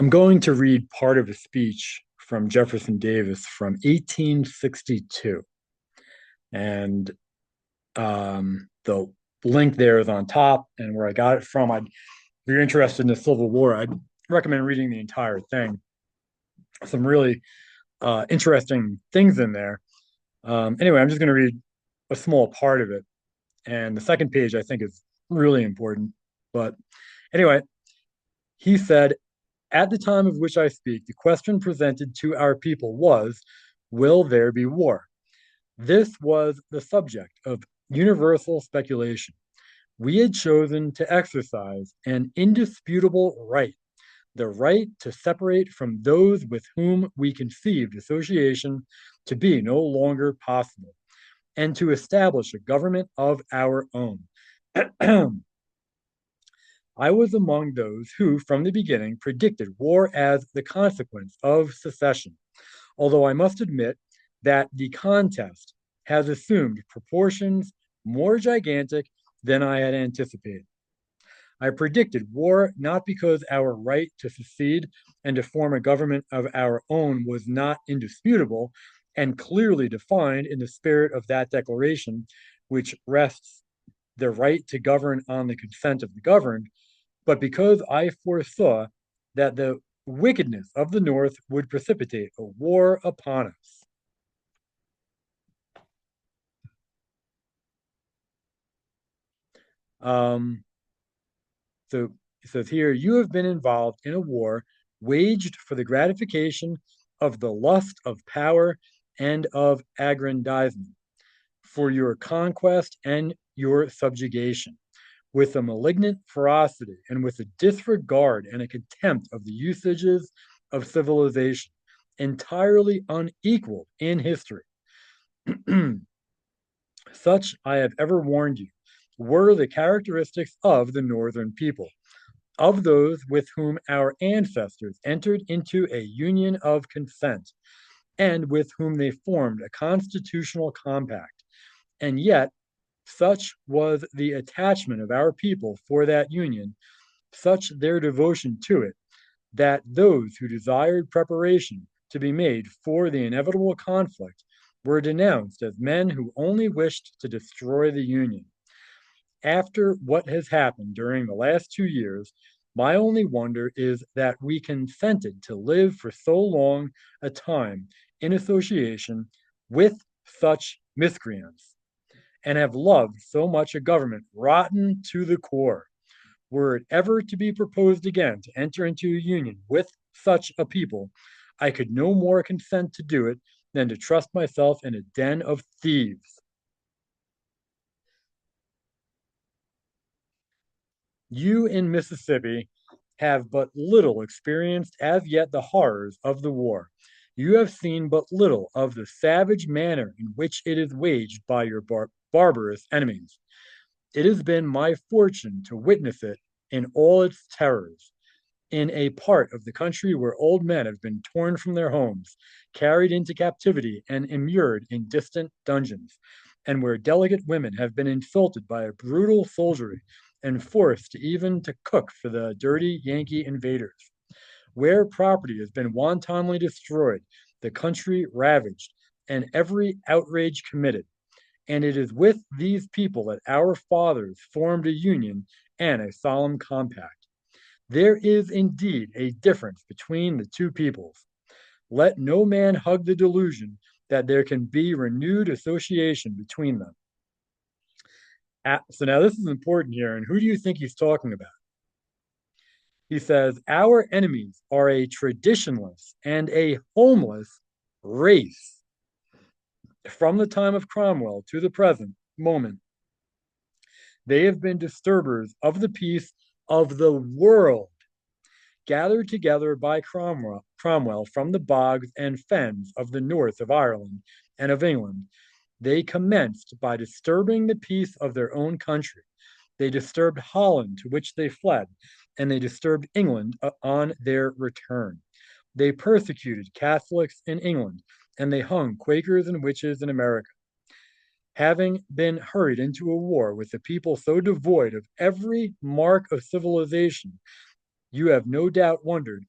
I'm going to read part of a speech from Jefferson Davis from 1862. And the link there is on top, and where I got it from. If you're interested in the Civil War, I'd recommend reading the entire thing. Some really interesting things in there. Anyway, I'm just going to read a small part of it. And the second page, I think, is really important. But anyway, he said, at the time of which I speak, the question presented to our people was, will there be war? This was the subject of universal speculation. We had chosen to exercise an indisputable right, the right to separate from those with whom we conceived association to be no longer possible, and to establish a government of our own. I was among those who, from the beginning, predicted war as the consequence of secession, although I must admit that the contest has assumed proportions more gigantic than I had anticipated. I predicted war not because our right to secede and to form a government of our own was not indisputable and clearly defined in the spirit of that declaration, which rests the right to govern on the consent of the governed, but because I foresaw that the wickedness of the North would precipitate a war upon us. Um, so it says here, you have been involved in a war waged for the gratification of the lust of power and of aggrandizement, for your conquest and your subjugation, with a malignant ferocity and with a disregard and a contempt of the usages of civilization, entirely unequaled in history. Such, I have ever warned you, were the characteristics of the Northern people, of those with whom our ancestors entered into a union of consent, and with whom they formed a constitutional compact. And yet, such was the attachment of our people for that union, such their devotion to it, that those who desired preparation to be made for the inevitable conflict were denounced as men who only wished to destroy the Union. After what has happened during the last 2 years, my only wonder is that we consented to live for so long a time in association with such miscreants, and have loved so much a government rotten to the core. Were it ever to be proposed again to enter into a union with such a people, I could no more consent to do it than to trust myself in a den of thieves. You in Mississippi have but little experienced as yet the horrors of the war. You have seen but little of the savage manner in which it is waged by your barbarous enemies. It has been my fortune to witness it in all its terrors. In a part of the country where old men have been torn from their homes, carried into captivity, and immured in distant dungeons, and where delicate women have been insulted by a brutal soldiery and forced even to cook for the dirty Yankee invaders, where property has been wantonly destroyed, the country ravaged, and every outrage committed. And it is with these people that our fathers formed a union and a solemn compact. There is indeed a difference between the two peoples. Let no man hug the delusion that there can be renewed association between them. So now this is important here, and who do you think he's talking about? He says, our enemies are a traditionless and a homeless race. From the time of Cromwell to the present moment, they have been disturbers of the peace of the world, gathered together by Cromwell from the bogs and fens of the north of Ireland and of England. They commenced by disturbing the peace of their own country. They disturbed Holland, to which they fled, and they disturbed England on their return. They persecuted Catholics in England, and they hung Quakers and witches in America. Having been hurried into a war with a people so devoid of every mark of civilization, you have no doubt wondered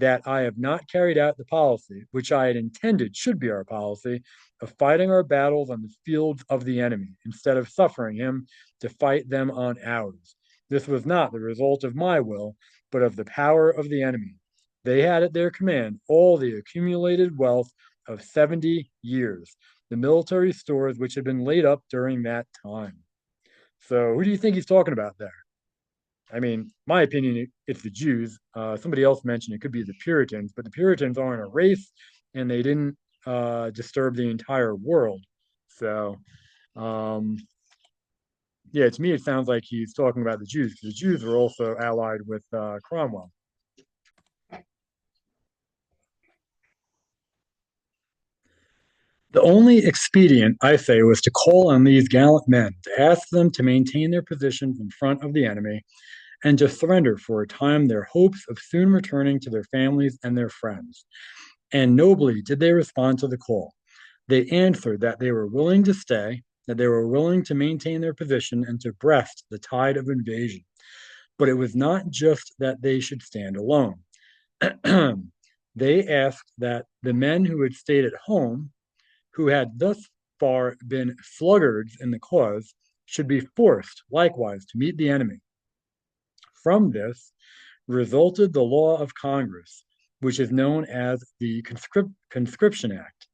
that I have not carried out the policy which I had intended should be our policy of fighting our battles on the fields of the enemy instead of suffering him to fight them on ours. This was not the result of my will, but of the power of the enemy. They had at their command all the accumulated wealth of 70 years, the military stores which had been laid up during that time. So, who do you think he's talking about there? I mean, my opinion, it's the Jews. Somebody else mentioned it could be the Puritans, but the Puritans aren't a race, and they didn't disturb the entire world. So, um, yeah, to me, it sounds like he's talking about the Jews, because the Jews were also allied with Cromwell. The only expedient, I say, was to call on these gallant men, to ask them to maintain their positions in front of the enemy, and to surrender for a time their hopes of soon returning to their families and their friends. And nobly did they respond to the call. They answered that they were willing to stay, that they were willing to maintain their position and to breast the tide of invasion. But it was not just that they should stand alone. They asked that the men who had stayed at home, who had thus far been sluggards in the cause, should be forced likewise to meet the enemy. From this resulted the law of Congress, which is known as the Conscription Act,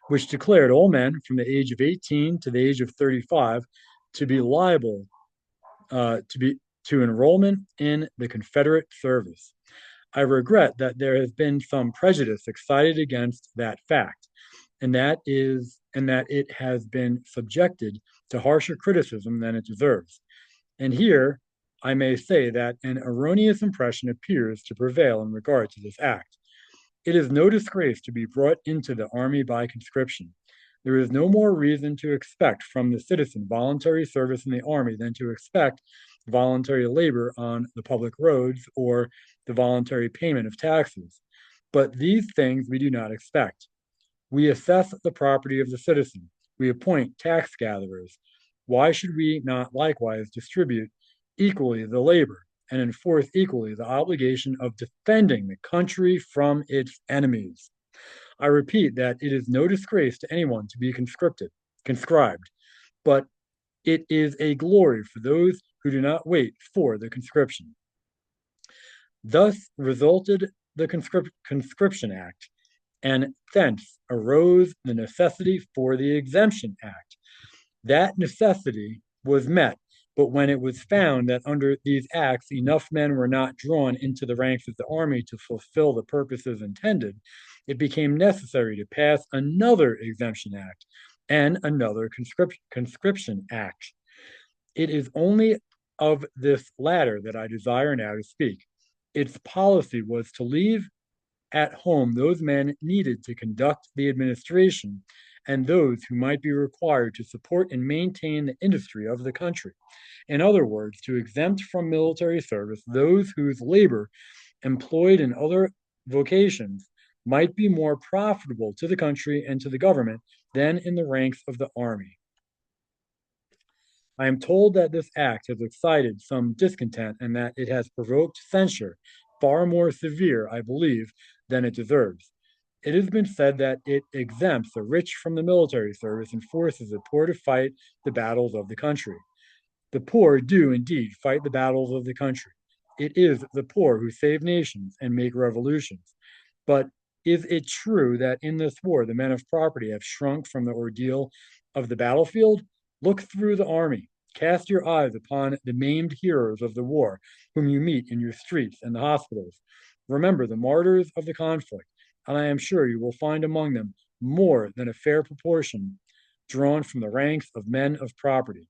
which declared all men from the age of 18 to the age of 35 to be liable to enrollment in the Confederate service. I regret that there has been some prejudice excited against that fact, and that it has been subjected to harsher criticism than it deserves. And here I may say that an erroneous impression appears to prevail in regard to this act. It is no disgrace to be brought into the army by conscription. There is no more reason to expect from the citizen voluntary service in the army than to expect voluntary labor on the public roads or the voluntary payment of taxes. But these things we do not expect. We assess the property of the citizen. We appoint tax gatherers. Why should we not likewise distribute equally the labor and enforce equally the obligation of defending the country from its enemies? I repeat that it is no disgrace to anyone to be conscribed, but it is a glory for those who do not wait for the conscription. Thus resulted the Conscription Act, and thence arose the necessity for the Exemption Act. That necessity was met, but when it was found that under these acts enough men were not drawn into the ranks of the army to fulfill the purposes intended, it became necessary to pass another Exemption Act and another Conscription Act. It is only of this latter that I desire now to speak. Its policy was to leave at home those men needed to conduct the administration and those who might be required to support and maintain the industry of the country. In other words, to exempt from military service those whose labor employed in other vocations might be more profitable to the country and to the government than in the ranks of the army. I am told that this act has excited some discontent and that it has provoked censure, far more severe, I believe, than it deserves. It has been said that it exempts the rich from the military service and forces the poor to fight the battles of the country. The poor do indeed fight the battles of the country. It is the poor who save nations and make revolutions. But is it true that in this war the men of property have shrunk from the ordeal of the battlefield? Look through the army. Cast your eyes upon the maimed heroes of the war, whom you meet in your streets and the hospitals. Remember the martyrs of the conflict, and I am sure you will find among them more than a fair proportion drawn from the ranks of men of property.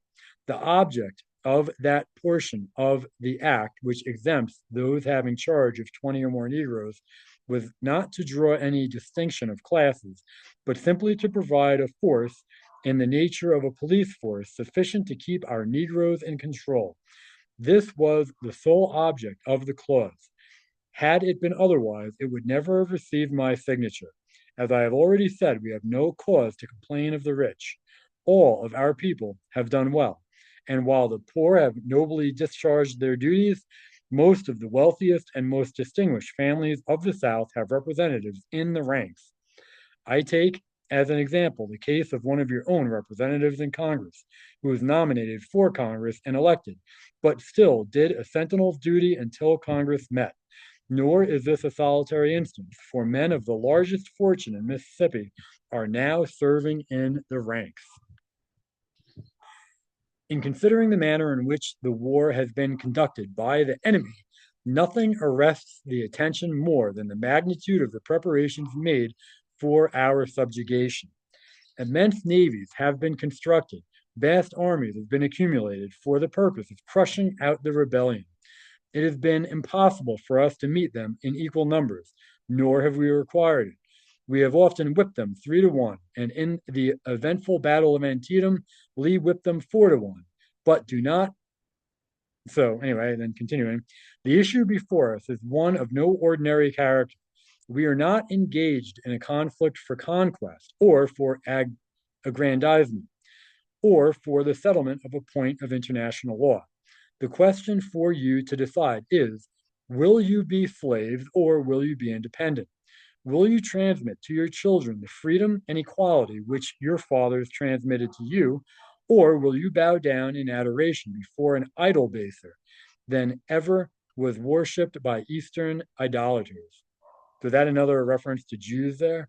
The object of that portion of the act which exempts those having charge of 20 or more Negroes was not to draw any distinction of classes, but simply to provide a force in the nature of a police force sufficient to keep our Negroes in control. This was the sole object of the clause. Had it been otherwise, it would never have received my signature. As I have already said, we have no cause to complain of the rich. All of our people have done well, and while the poor have nobly discharged their duties, Most of the wealthiest and most distinguished families of the South have representatives in the ranks. I take as an example the case of one of your own representatives in Congress, who was nominated for Congress and elected, but still did a sentinel's duty until Congress met. Nor is this a solitary instance, for men of the largest fortune in Mississippi are now serving in the ranks. In considering the manner in which the war has been conducted by the enemy, nothing arrests the attention more than the magnitude of the preparations made for our subjugation. Immense navies have been constructed, vast armies have been accumulated for the purpose of crushing out the rebellion. It has been impossible for us to meet them in equal numbers, nor have we required it. We have often whipped them 3-1, and in the eventful battle of Antietam, Lee whipped them 4-1. But do not. So, anyway, then continuing, the issue before us is one of no ordinary character. We are not engaged in a conflict for conquest or for aggrandizement or for the settlement of a point of international law. The question for you to decide is, will you be slaves or will you be independent? Will you transmit to your children the freedom and equality which your fathers transmitted to you, or will you bow down in adoration before an idol baser than ever was worshipped by Eastern idolaters? So that another reference to Jews there?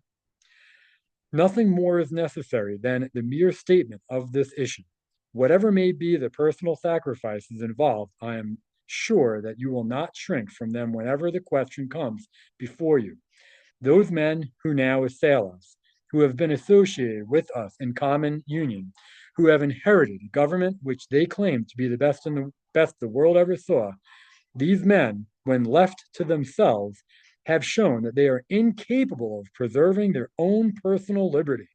Nothing more is necessary than the mere statement of this issue. Whatever may be the personal sacrifices involved, I am sure that you will not shrink from them whenever the question comes before you. Those men who now assail us, who have been associated with us in common union, who have inherited a government which they claim to be the best the world ever saw, these men, when left to themselves, have shown that they are incapable of preserving their own personal liberty.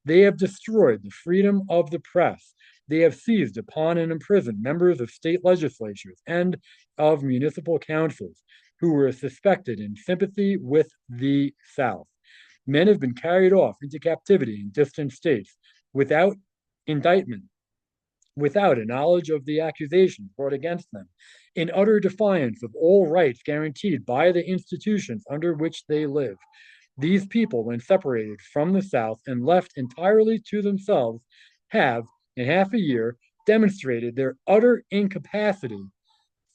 They have destroyed the freedom of the press. They have seized upon and imprisoned members of state legislatures and of municipal councils who were suspected in sympathy with the South. Men have been carried off into captivity in distant states without indictment, without a knowledge of the accusations brought against them, in utter defiance of all rights guaranteed by the institutions under which they live. These people, when separated from the South and left entirely to themselves, have, in half a year, demonstrated their utter incapacity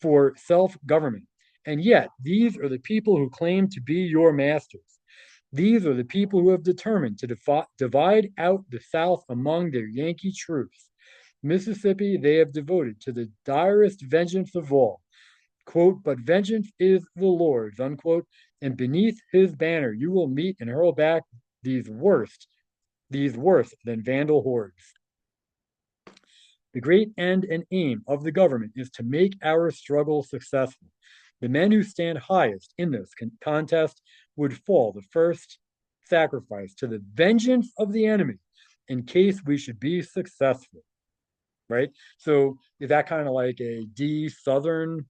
for self government. And yet, these are the people who claim to be your masters. These are the people who have determined to divide out the South among their Yankee troops. Mississippi they have devoted to the direst vengeance of all. Quote, but vengeance is the Lord's, unquote, and beneath his banner you will meet and hurl back these worse than vandal hordes. The great end and aim of the government is to make our struggle successful. The men who stand highest in this contest would fall the first sacrifice to the vengeance of the enemy in case we should be successful, right? So is that kind of like a de-Southern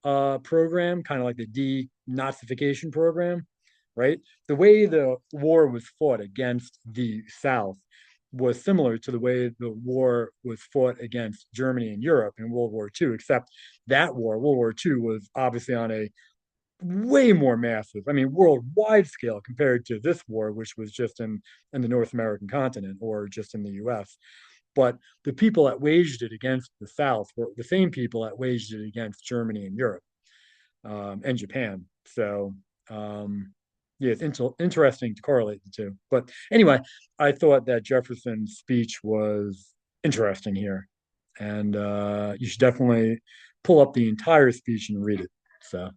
program, kind of like the denazification program, right? The way the war was fought against the South was similar to the way the war was fought against Germany and Europe in World War II, except that war, World War II, was obviously on a way more massive, I mean, worldwide scale compared to this war, which was just in the North American continent or just in the US. But the people that waged it against the South were the same people that waged it against Germany and Europe and Japan. So, yeah, it's interesting to correlate the two. But anyway, I thought that Jefferson's speech was interesting here. And you should definitely pull up the entire speech and read it. So.